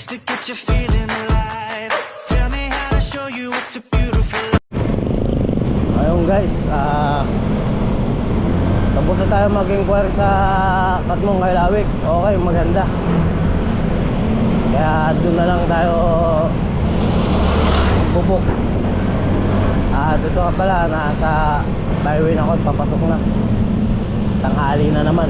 words to get you feeling alive. Tell me how to show you it's a beautiful life. Ayun guys, tapos na tayo mag-inquire sa Katmong Kailawik. Okay, maganda. Kaya doon na lang tayo bubuk. Dito ka pala, nasa byway na ako, papasok na. Tanghali na naman.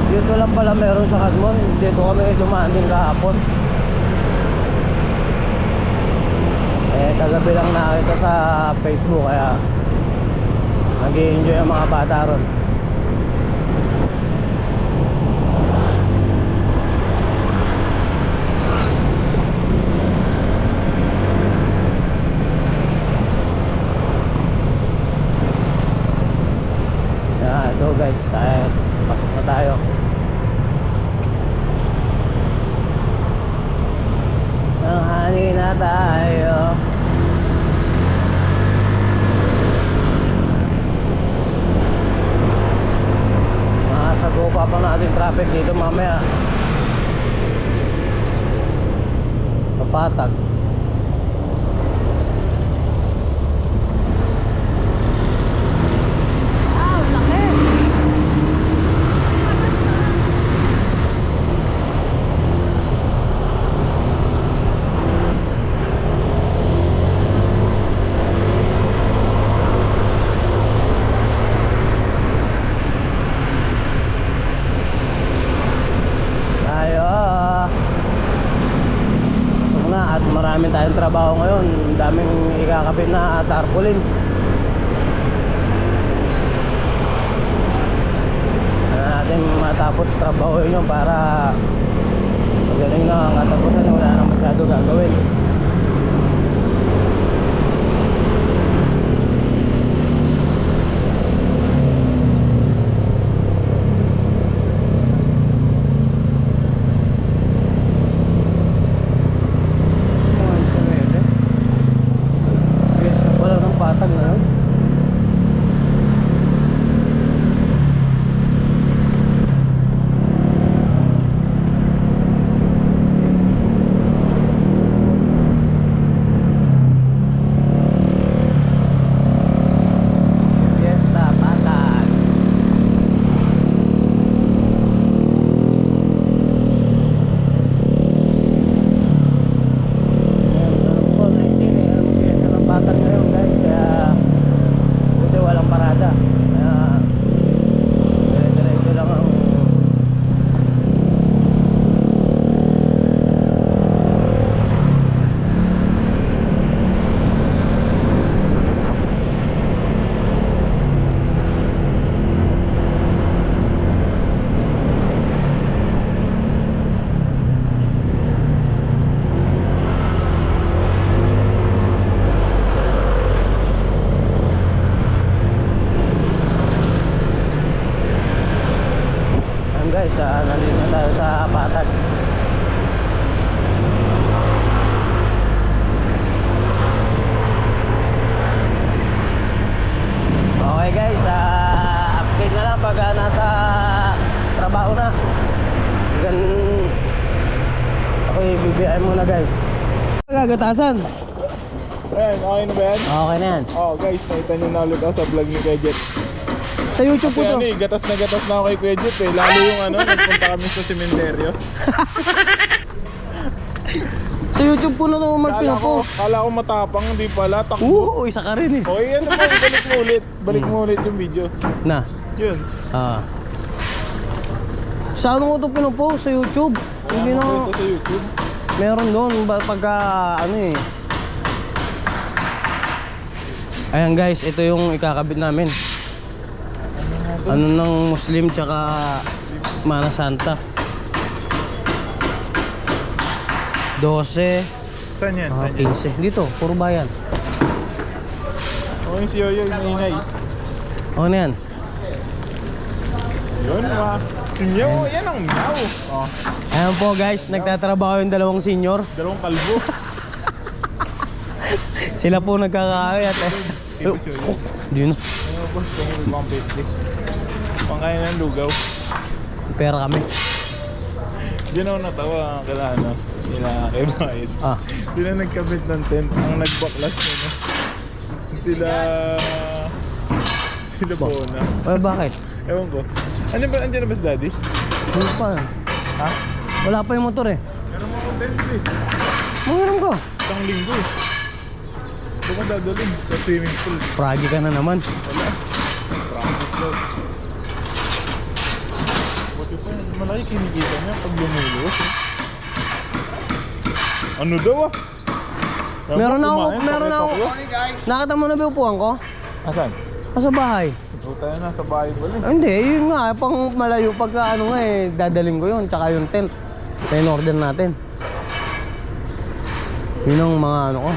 Dito lang pala meron sa Katmon. Dito kami dumaan din kahapon. Kagabi lang nakita sa Facebook, kaya nag-i-enjoy ang mga bata ron. Ito guys, pasok na tayo. Tanghali na tayo. Masagopa pa natin traffic dito mamaya. Papatag. Marami tayong trabaho ngayon. Daming ikakabit na tarpaulin. Natin matapos trabaho yun para magaling na ang katapusan. Wala na masyado gagawin. Nandito na tayo sa Patag. Okay guys, update na lang pag nasa trabaho na. Ako i-BBM muna guys. Gagatasan. Ayan, okay na ba yan? Okay na yan. Oh guys, nakita nyo na ulit ako sa vlog ni Kuya Jet. Sa YouTube po to. Kasi gatas na ako kay Kuya Jet eh. Lalo yung nagpunta kami sa sementeryo. Sa YouTube po na naman pinapost. Kala ko matapang, hindi pala. Takbo. Oo, isa ka rin eh. O yan naman, balik mo ulit. Balik mo ulit yung video. Na? Yun. Sa ano ko ito pinapost? Sa YouTube? Hindi na. Ito sa YouTube. Meron doon pagka Ayan guys, ito yung ikakabit namin. Ano ng Muslim tsaka Mana Santa. 12. Saan yan? 15. Dito, puro bayan. O yung si Yoyo, yung ingay. O na yan. Yun ma. Si Meow, yan ang Meow. Oh. Ayan po guys, nagtatrabaho yung dalawang senior. Dalawang kalbo. Sila po nagkakayat eh. Di na. Boss, kung may pang 50. Pangkain ng lugaw. Pera kami. Diyan ako natawa kala ano. Nila kay Bayad. Ah. Sila nagkabit ng tent. Ang nagbaklas nila. Sila Bona. Well, bakit? Ewan ko. Andiyan na ba si Daddy? Ano pa? Ha? Wala pa yung motor eh. Meron mo akong tent eh. Mangiram ko. Isang linggo eh. Doon ka dadalhin sa swimming pool. Pragi ka na naman. Wala. Practice daw. Buti pa yun. Malaki kinikita niya pag lumulos eh. Ano daw ah? Meron na ako. Nakita mo na ba yung upuan ko? Asan? Sa bahay. Ito tayo na sa bahay pala eh. Hindi, yun nga. Pang malayo pagka ano nga eh. Dadaling ko yun. Tsaka yung tent. Ito yung order natin. Yun ang mga ano ko.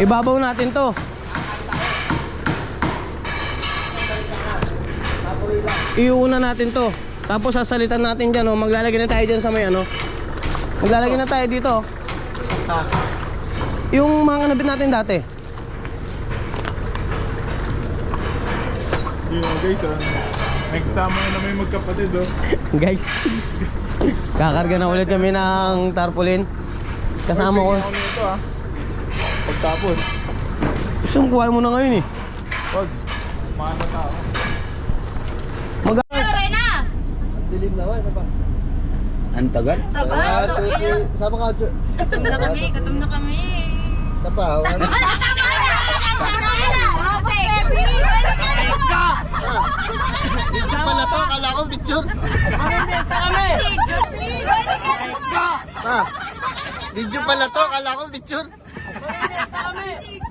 Ibabaw natin to. Iuuna natin to. Tapos sasalitan natin dyan, oh. Maglalagay na tayo dyan sa may ano. Maglalagay na tayo dito, oh. Yung mga kanabit natin dati. Yun guys ah. Nagsama na may magkapatid oh. Guys, kakarga na ulit kami ng tarpaulin. Kasama ko. Bigyan ako nito ah. Pagtapos. Gusto mong kuhain mo na ngayon eh. Wag. Maano na ako. Dilim naman, ano ba? Ang tagal? Tagal? Sama ka, Gutom na kami, gutom na kami. sa pahaw. Tama na! Baby! Video pala to, kala ko picture. Video pala to, kala ko picture.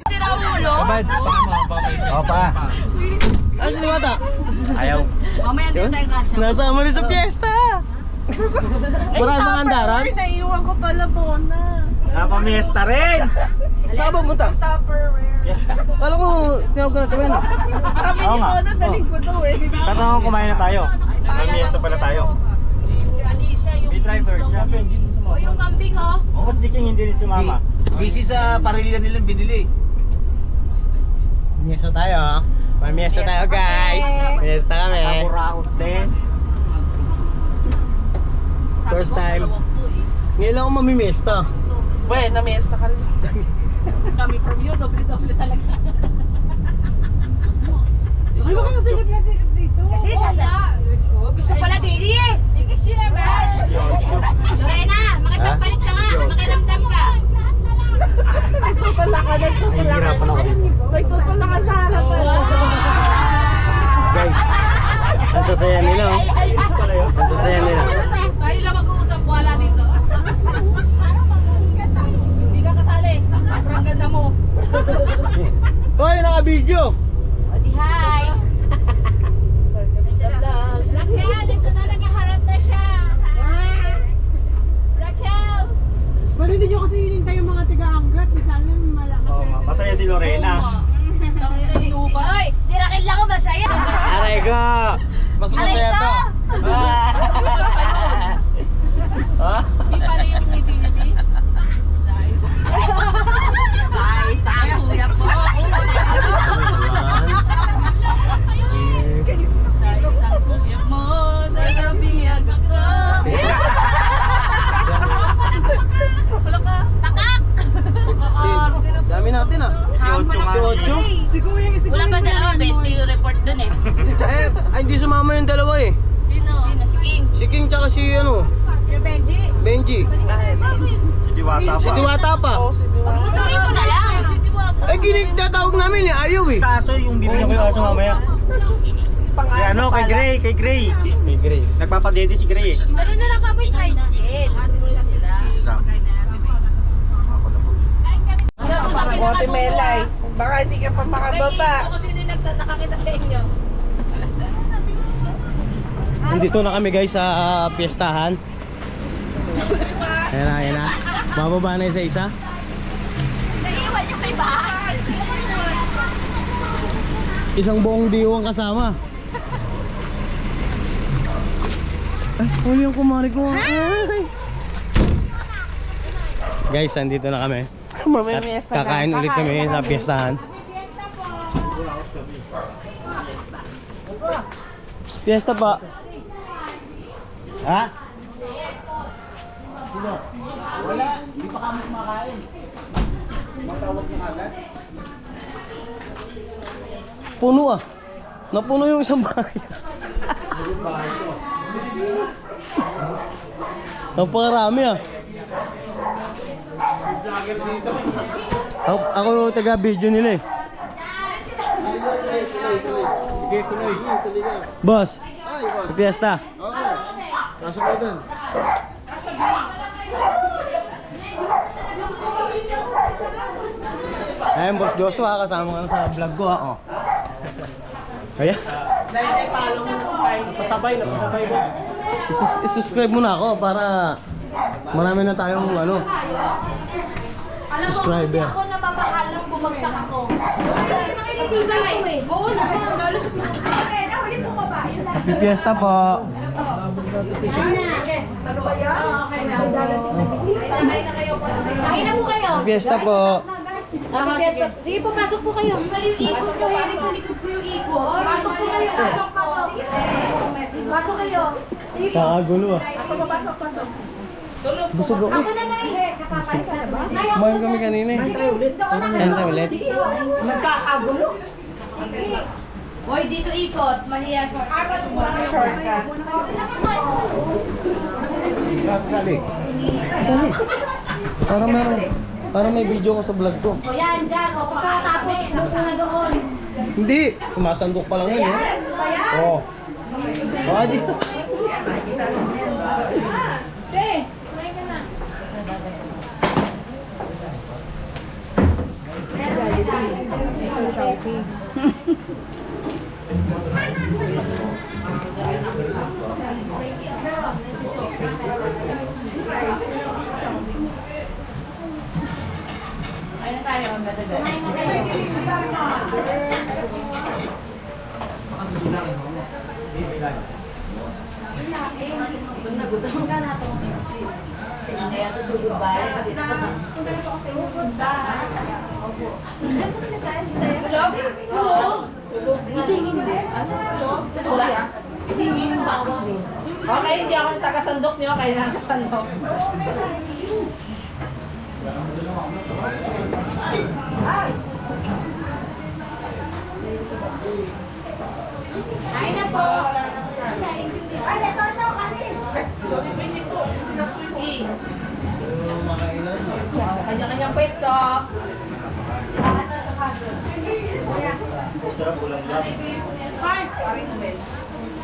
Tira ulo. Opa. Ano si Bata? Ayaw. Mamaya din tayo kasya. Nasama rin sa piyesta. Marami bang andaran? Naiiwan ko pala Bona. Napamiesta rin. Saan ba punta? Kala ko, tinawag ka na tuwin. Oo nga. Daling ko to eh. Tatawag kumain na tayo. Napamiesta pala tayo. Anisha yung May drivers na. O yung kambing oh. O, ba't siking hindi rin sumama? Busy sa parilian nilang binili. Miesta tayo, ha? May miesta tayo, guys. Miesta kami. Nakaburaot din. First time. Ngayon lang ako mamimiesta. Well, na-miesta ka rin. Kami from you, doble-doble talaga. Ano ba kayo silip na silip dito? Kasi gusto pala dili eh. Hindi kasi naman. Lorena, makipagpalit ka nga. Makiramdam ka. Nagtutula ka. Nahihirapan ako dito. Nagtutula ka sa harapan. Guys, ang sasaya nila, oh. Ang sasaya nila. Tayo lang mag-uusap, wala dito. Hindi ka kasali. Sobrang ganda mo. Hoy, naka-video! O di hi. Raquel, ito na nakaharap na siya. Raquel. Ba't hindi nyo kasi hinintay yung mga tiga-anggat? Di sana malakas. Oo nga. Masaya si Lorena. Oy, si Raquel lang ako masaya. Aray ko! Mas masaya to. Ha? Di pala yung ngiti niya, Di. Sa suya po. Sa isang suya mo, nagabiyag ako. Wala ka. Pakak! Dami natin, ah. Si Ocho nga. Si Ocho? Wala pa dalawa, 20 yung report dun eh. Ay, hindi sumama yung dalawa eh. Sino? Sino? Si King. Si King tsaka si ano? Si Benji? Benji. Si Diwata pa. Si Diwata pa. Pagmuturin ko na lang. Eh, kinigtatawag namin eh. Ayaw eh. Kaso yung bibigyan ko yung aso mamaya. Si ano, kay Gray, kay Gray. May gray. Nagpapadede si Gray. Ano na lang kami tricycle? Si Sam. Ako na po. Bote Melay. Baka hindi ka pa makababa. Ako sino yung nakakita sa inyo? Nandito na kami guys sa piyestahan. Ayan na, ayan na. Bababa na isa-isa. Naiiwan yung may bahay. Isang buong diwang kasama. Ay, huli yung kumari ko. Ay. Guys, nandito na kami. Mamimiyas na Kakain ulit kami sa piyestahan. Piyesta pa. Ha? Sino? Wala. Hindi pa kami kumakain. Matawag na agad. Puno ah. Napuno yung isang bahay. Napakarami ah. Ako yung taga-video nila eh. Boss, Ay, boss. piyesta. Oo. Pasok ko dun. Ayun, Boss Joshua, kasama ka na sa vlog ko ah. Oh. Kaya? Dahil tayo follow mo na si Pai. Pasabay na, boss. I-subscribe mo na ako para marami na tayong ano. Alam mo, Subscriber. hindi ako nababahalang bumagsak ako. Nakikita guys. Oo naman, lalo sa Okay, nahuli po ka ba? Yun lang. Happy Fiesta po. Kain na po kayo. Happy Fiesta po. Sige, pumasok po kayo. Mali yung ikot po, Harry, sa likod po yung ikot. Pasok po kayo. Pasok. Pasok kayo. Sige po. Kakagulo ah. Busog ako. Ako na, Nay. Kakapalit ka na ba? Nay, ako Kumain na. kami kanina eh. Doon na. Kain tayo ulit. Sige, nagkakagulo. Sige. Hoy, dito ikot. Mali yan. Shortcut. Parang may video ko sa vlog ko. O yan, dyan. O, pagkatapos, tapos na doon. Hindi, sumasandok pa lang yun eh. Oo. Oh, di. Be, kumain ka na. Kumain na tayo, ang batagal. Kumain na tayo. Gutom na gutom ka na to. Kaya to tugod ba? Hello? Gisingin mo. Ito ba? Gisingin yung bawang mo. Okay, hindi ako taga-sandok niyo, kayo nasa sandok. Ay na po. Ay, ito, kanin. Kanya-kanyang pwesto.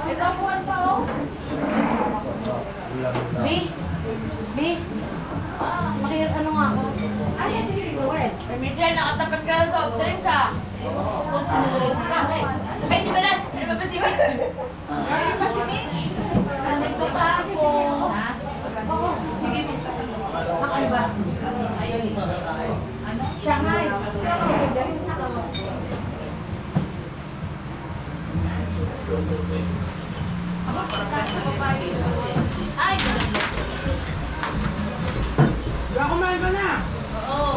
Ito po ang tao. B? B? Makiyat ano nga ako? Ano yung sige, Noel? Michelle, nakatapat ka sa soft drinks ha? Ay, di ba lang? Ano ba si Mitch? Ano ba si Mitch? Ano pa ako? Oo. Sige. Ako ba? Ayun. Shanghai. Ay, Kumain ka na. oo.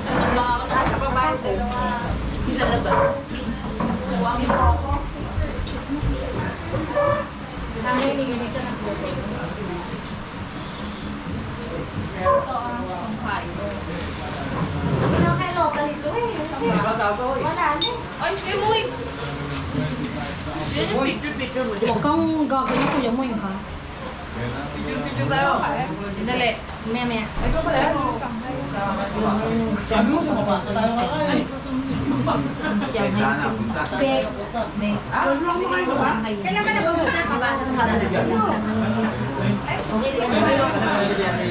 Tataplang ako sa babae. Sila na ba? Suwangin ko ako. Namin, nilisa ng photo. Ito ang pangkain. Ano kay local ito eh? Kasi wala na. Ay, sige mo eh. Yan yung picture mo. Huwag kang gagano kuya mo yun ha. Picture tayo. Dali. Maya. Sabi mo, sumabasa tayo kakain. Kailan ka nag-uusap na pabasa ng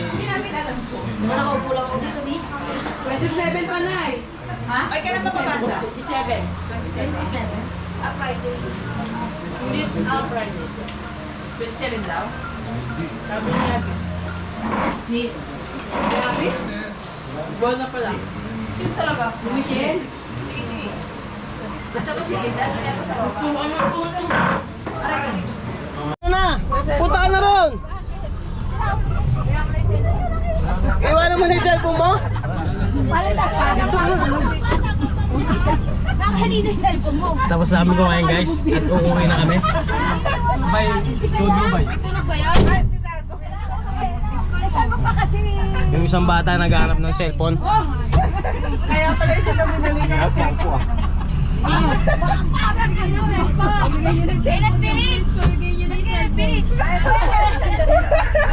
Di ba nakaupo lang ako dito sa beach? 27 pa na eh. Ha? Ay, kailan mapapasa? 27. 27? Friday. Hindi, Friday. 27 daw? Sabi niya. Ni... Grabe? Buwan na pala. Sino talaga? Michelle? Sige, sige. Basta ba sige? Saan na yan sa baba? Ano? Aray ka. Ano na? Punta ka na ron! Iwanan mo na yung cellphone mo? Nakahalino yung cellphone mo. Tapos namin kumain guys at uuwi na kami. May Dodo ba? Tunog ba yan? Kasama pa kasi. Yung isang bata naghahanap ng cellphone. Kaya pala ito kami naligaw. Ilan minutes? Ilan minutes?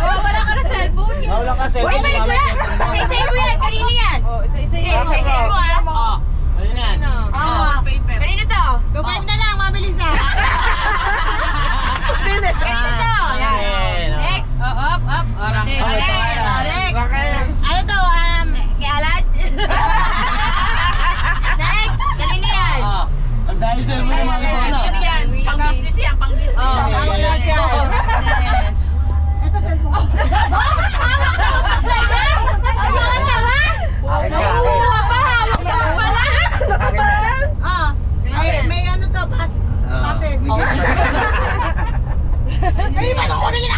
Oh, wala ka na cellphone. Wala ka cellphone. Uy, balik na! Isa-isayin mo yan. Kanina yan. Isa-isayin mo ha. Ayun yan. Kanina to. Go-5 na lang, mabilis ah. Kanina to. Next. Up. Next. Ano to? Kay Alan. Next. Kanina yan. Ang dahil cellphone yung mga ito na. Yan, pang-business yan, pang-business. Ito cellphone. Ayaw na ha? Hawak ka pala. Ah, may ano to, passes. Ay, paano ko na yun?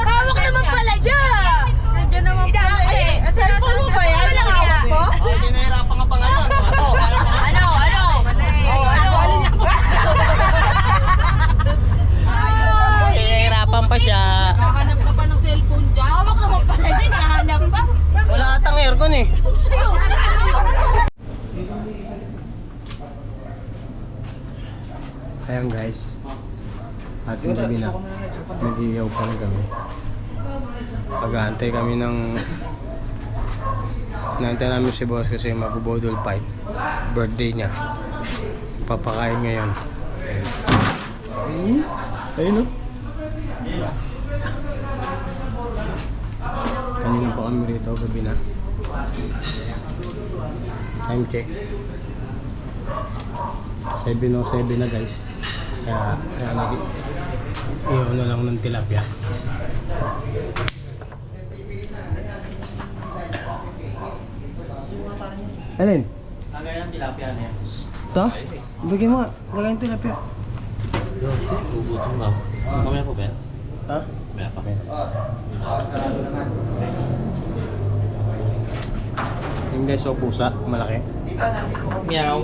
Hawak naman pala dyan. Nandiyan naman pala eh. Cellphone mo ba yan? Wala kaya. Oh, hindi nahirapan ka pa ngayon. Ano? Nahirapan pa siya. Hanap ka pa ng cellphone dyan. Hawak naman pala dyan. Nahanap pa. Wala atang aircon eh. Sa'yo. Ayan guys. Ating gabi na. Nag-iiyaw pa rin kami. Pag-aantay kami ng... Naantay namin si boss kasi mag-bodol fight. Birthday niya. Papakain ngayon. Ayun o. Kanina pa kami rito, gabi na. Time check. 7:07 na guys. Kaya nag-iyaw na lang ng tilapia. Alin? Lagay ng tilapia niya. Ito? Bigyan mo nga. Lagay yung tilapia. Gugutom na. Mamaya po ba? Ha? Mamaya pa. Yung guys, so pusa. Malaki. Meow.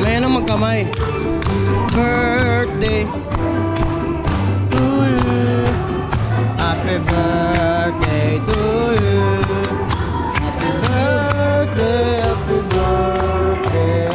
May ano magkamay. Birthday to you. Happy birthday to you. Happy birthday, happy birthday.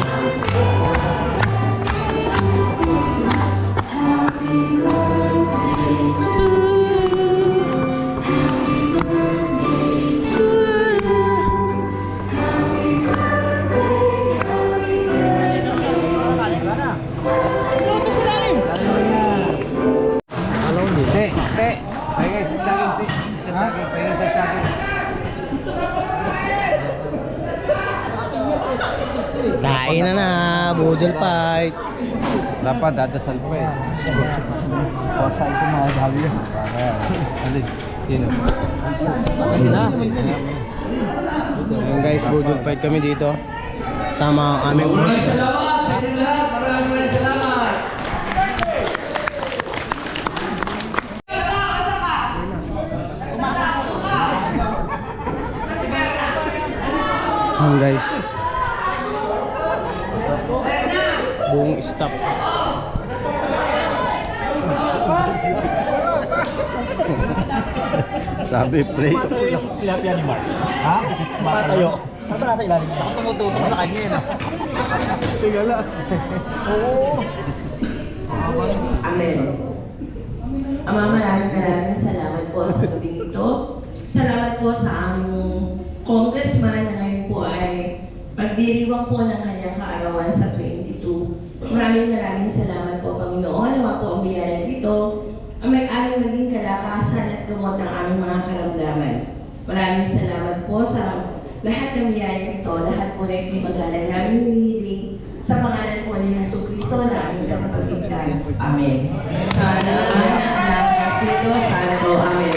Kain na, budol fight. Dapat dadasal pa eh. Pasay ko mga dami yan. Alin? Sino? Ayun guys, budol fight kami dito. Sama ang aming Ayun guys. Buong stop. Sabi play. Tilapia ni Mark. Ha? Matayo. Ano ba nasa ilalim? Ako tumututok sa kanya yun. Tingala. Oo. Amen. Ama, maraming salamat po sa gabi ito. Salamat po sa aming congressman na ngayon po ay pagdiriwang po ng kanyang kaarawan sa 22. Maraming salamat po, Panginoon. Nawa po ang biyaya dito. Ang may-aming maging kalakasan at gamot ng aming mga karamdaman. Maraming salamat po sa lahat ng biyaya ito. Lahat po na ito'y magalang namin hinihiling sa pangalan po ni Jesucristo na aming tagapagligtas. Amen. Sana Anak, Espiritu Santo. Amen.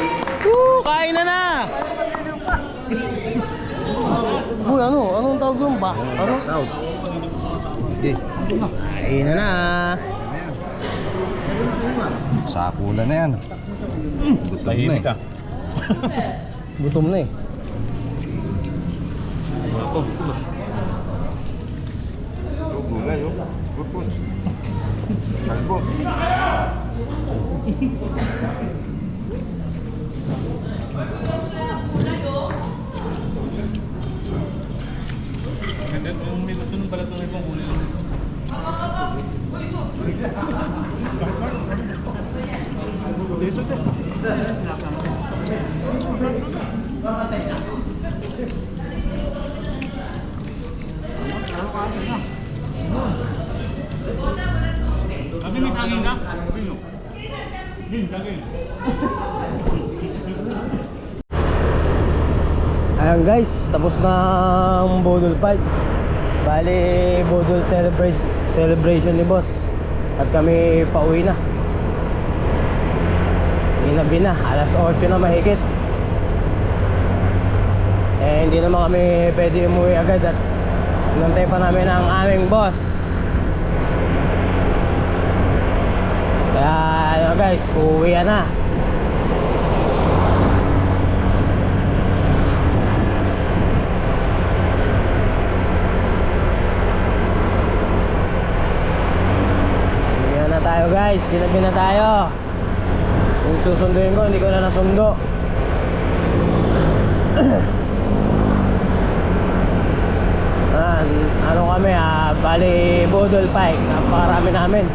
Kain na! Uy, anong tawag doon? Ano? South. Okay. Kain na! Sakulan na yan. Gutom na Tahimik ka. Gutom na eh. Gulay, oh. Gupon. Kalbo. May gusto nung pala tunay pang huli lang. Kami may tangin na. Ayan guys, tapos na ang Bodol fight. Bali, Bodol celebration ni boss. At kami pauwi na. Ginabi na, alas 8 na mahigit. Eh, hindi naman kami pwede umuwi agad at nantay pa namin ang aming boss. Kaya, ano guys, uuwi na. Tayo guys, ginabi na tayo. Yung susunduin ko, hindi ko na nasundo. Ano kami bali Bodol Pike. Napakarami namin.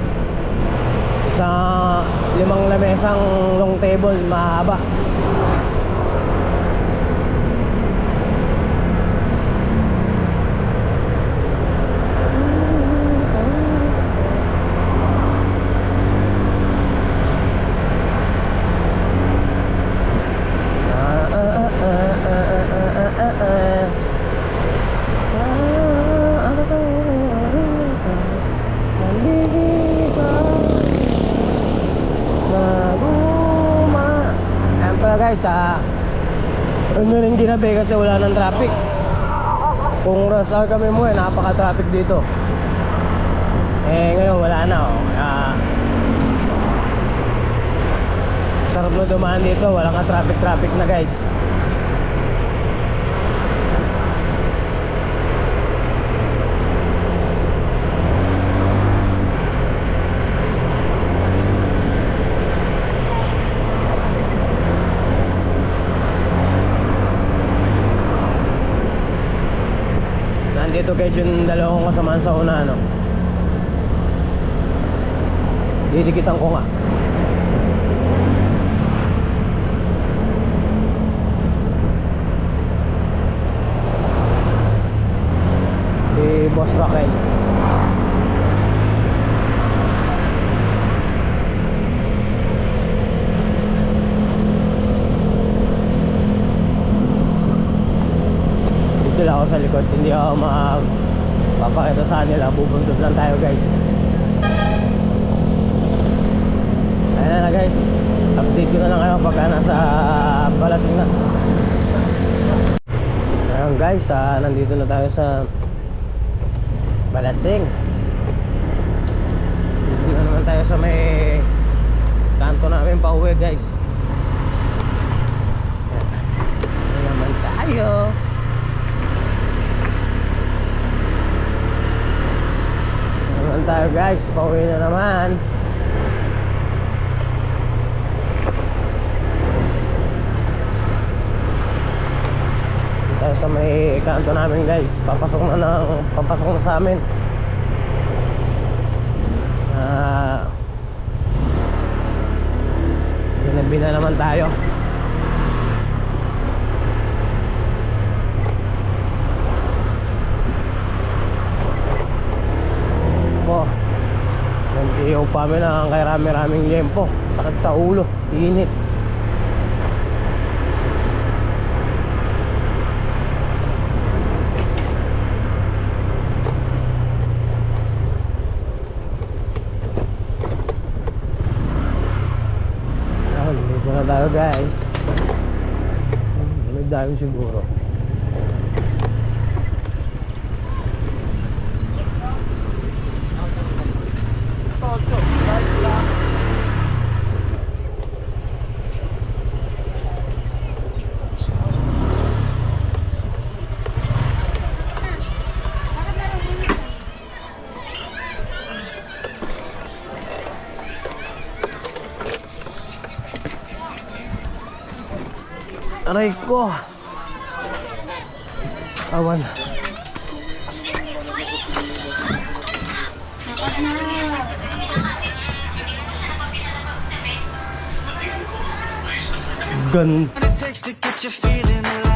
Isang 5 lamesang long table, mahaba. Guys, ano rin ginabi kasi wala ng traffic. Kung rush hour kami mo napaka-traffic dito. Eh ngayon wala na sarap na dumaan dito, wala ka traffic na guys. Nandito guys yung dalawang kasamaan sa una didikitan ko nga. Si Boss Raquel. Dito lang ako sa likod, hindi ako papakita sa kanila, bubundod lang tayo guys. Ayan na guys, update ko na lang kayo pagka nasa Balasing na. Ayan guys, nandito na tayo sa Balasing. Dito na naman tayo sa may kanto namin pauwi guys. Ayan naman tayo. Ayan tayo guys, pauwi na naman. Tayo sa may kanto namin guys, papasok na sa amin. Tabi na naman tayo. Po, nandiyo pa kami na kay rami-raming yempo. Sakit sa ulo, init. Dito na tayo guys. May dahil siguro. Aray ko. Awan. Gan. What it takes to get you feeling alive.